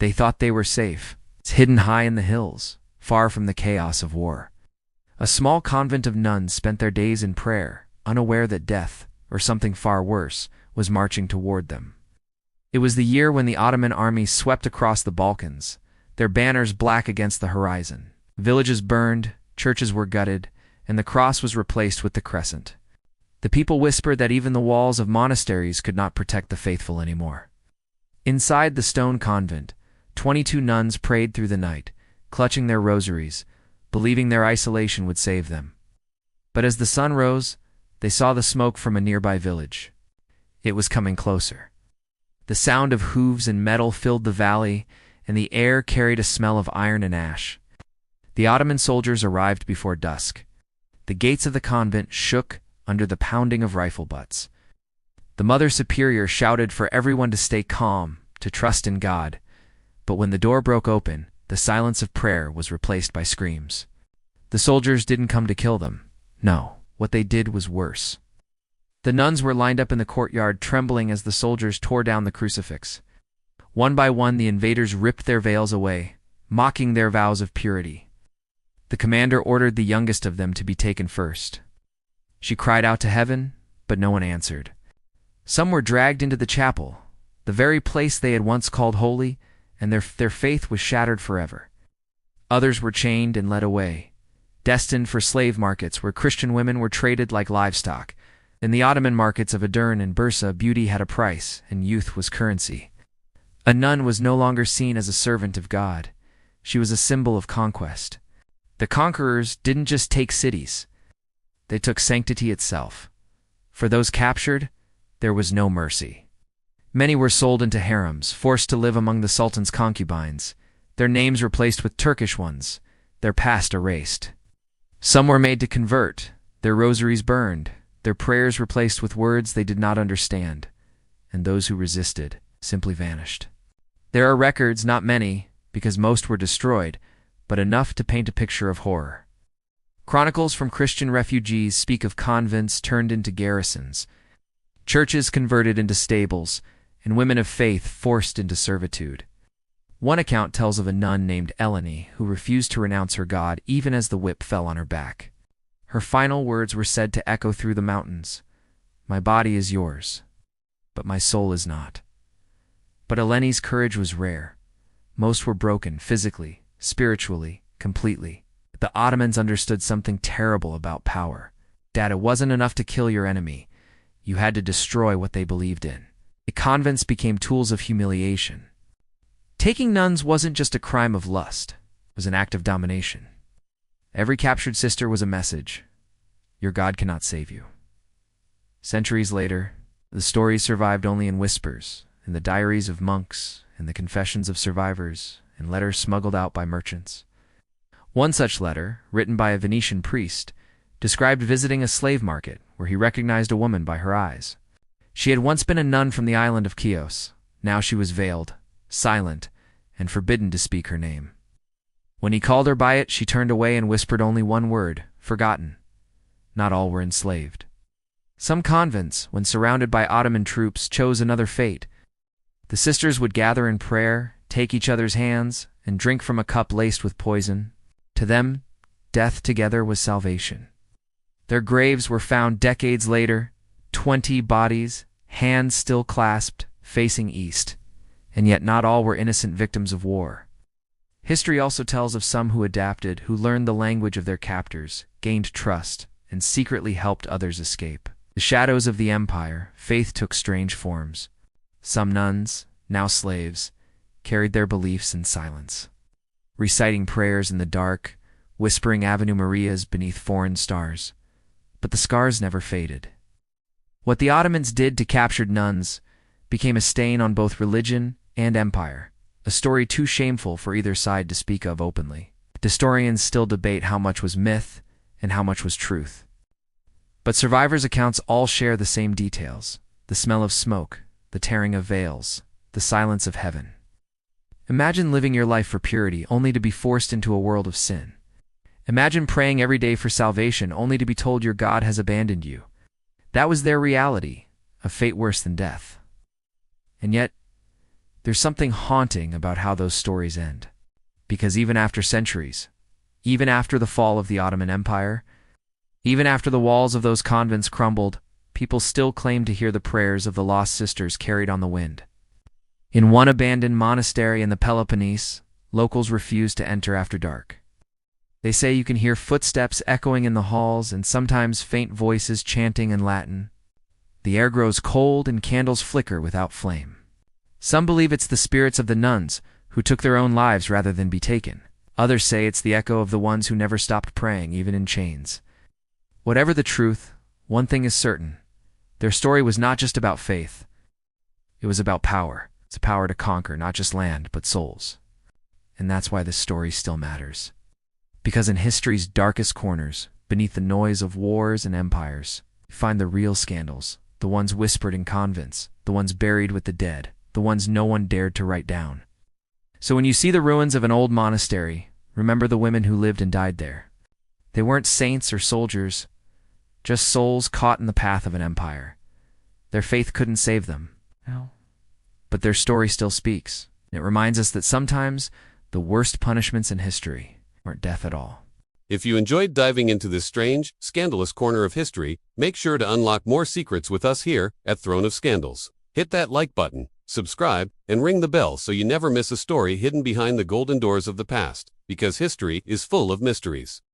They thought they were safe, hidden high in the hills, far from the chaos of war. A small convent of nuns spent their days in prayer, unaware that death, or something far worse, was marching toward them. It was the year when the Ottoman armies swept across the Balkans, their banners black against the horizon. Villages burned, churches were gutted, and the cross was replaced with the crescent. The people whispered that even the walls of monasteries could not protect the faithful anymore. Inside the stone convent, 22 nuns prayed through the night, clutching their rosaries, believing their isolation would save them. But as the sun rose, they saw the smoke from a nearby village. It was coming closer. The sound of hooves and metal filled the valley, and the air carried a smell of iron and ash. The Ottoman soldiers arrived before dusk. The gates of the convent shook under the pounding of rifle butts. The Mother Superior shouted for everyone to stay calm, to trust in God. But when the door broke open, the silence of prayer was replaced by screams. The soldiers didn't come to kill them. No, what they did was worse. The nuns were lined up in the courtyard, trembling as the soldiers tore down the crucifix. One by one, the invaders ripped their veils away, mocking their vows of purity. The commander ordered the youngest of them to be taken first. She cried out to heaven, but no one answered. Some were dragged into the chapel, the very place they had once called holy, and their faith was shattered forever. Others were chained and led away, destined for slave markets where Christian women were traded like livestock. In the Ottoman markets of Edirne and Bursa, beauty had a price, and youth was currency. A nun was no longer seen as a servant of God. She was a symbol of conquest. The conquerors didn't just take cities. They took sanctity itself. For those captured, there was no mercy. Many were sold into harems, forced to live among the Sultan's concubines, their names replaced with Turkish ones, their past erased. Some were made to convert, their rosaries burned, their prayers replaced with words they did not understand, and those who resisted simply vanished. There are records, not many, because most were destroyed, but enough to paint a picture of horror. Chronicles from Christian refugees speak of convents turned into garrisons, churches converted into stables, and women of faith forced into servitude. One account tells of a nun named Eleni who refused to renounce her God even as the whip fell on her back. Her final words were said to echo through the mountains, "My body is yours, but my soul is not." But Eleni's courage was rare. Most were broken physically, spiritually, completely. The Ottomans understood something terrible about power. That it wasn't enough to kill your enemy. You had to destroy what they believed in. The convents became tools of humiliation. Taking nuns wasn't just a crime of lust. It was an act of domination. Every captured sister was a message. Your God cannot save you. Centuries later, the stories survived only in whispers, in the diaries of monks, in the confessions of survivors, and letters smuggled out by merchants. One such letter, written by a Venetian priest, described visiting a slave market where he recognized a woman by her eyes. She had once been a nun from the island of Chios. Now she was veiled, silent, and forbidden to speak her name. When he called her by it, she turned away and whispered only one word, forgotten. Not all were enslaved. Some convents, when surrounded by Ottoman troops, chose another fate. The sisters would gather in prayer, take each other's hands, and drink from a cup laced with poison. To them, death together was salvation. Their graves were found decades later, 20 bodies, hands still clasped, facing east. And yet not all were innocent victims of war. History also tells of some who adapted, who learned the language of their captors, gained trust, and secretly helped others escape. The shadows of the empire, faith took strange forms. Some nuns, now slaves, carried their beliefs in silence, reciting prayers in the dark, whispering Ave Marias beneath foreign stars. But the scars never faded. What the Ottomans did to captured nuns became a stain on both religion and empire, a story too shameful for either side to speak of openly. Historians still debate how much was myth and how much was truth. But survivors' accounts all share the same details: the smell of smoke, the tearing of veils, the silence of heaven. Imagine living your life for purity only to be forced into a world of sin. Imagine praying every day for salvation only to be told your God has abandoned you. That was their reality, a fate worse than death. And yet, There's something haunting about how those stories end. Because even after centuries, even after the fall of the Ottoman Empire, even after the walls of those convents crumbled, people still claim to hear the prayers of the lost sisters carried on the wind. In one abandoned monastery in the Peloponnese, locals refuse to enter after dark. They say you can hear footsteps echoing in the halls and sometimes faint voices chanting in Latin. The air grows cold and candles flicker without flame. Some believe it's the spirits of the nuns who took their own lives rather than be taken. Others say it's the echo of the ones who never stopped praying, even in chains. Whatever the truth, one thing is certain. Their story was not just about faith. It was about power. It's a power to conquer not just land, but souls. And that's why this story still matters. Because in history's darkest corners, beneath the noise of wars and empires, you find the real scandals, the ones whispered in convents, the ones buried with the dead, the ones no one dared to write down. So when you see the ruins of an old monastery, remember the women who lived and died there. They weren't saints or soldiers, just souls caught in the path of an empire. Their faith couldn't save them. No. But their story still speaks. It reminds us that sometimes the worst punishments in history aren't death at all. If you enjoyed diving into this strange, scandalous corner of history, make sure to unlock more secrets with us here at Throne of Scandals. Hit that like button, subscribe, and ring the bell so you never miss a story hidden behind the golden doors of the past, because history is full of mysteries.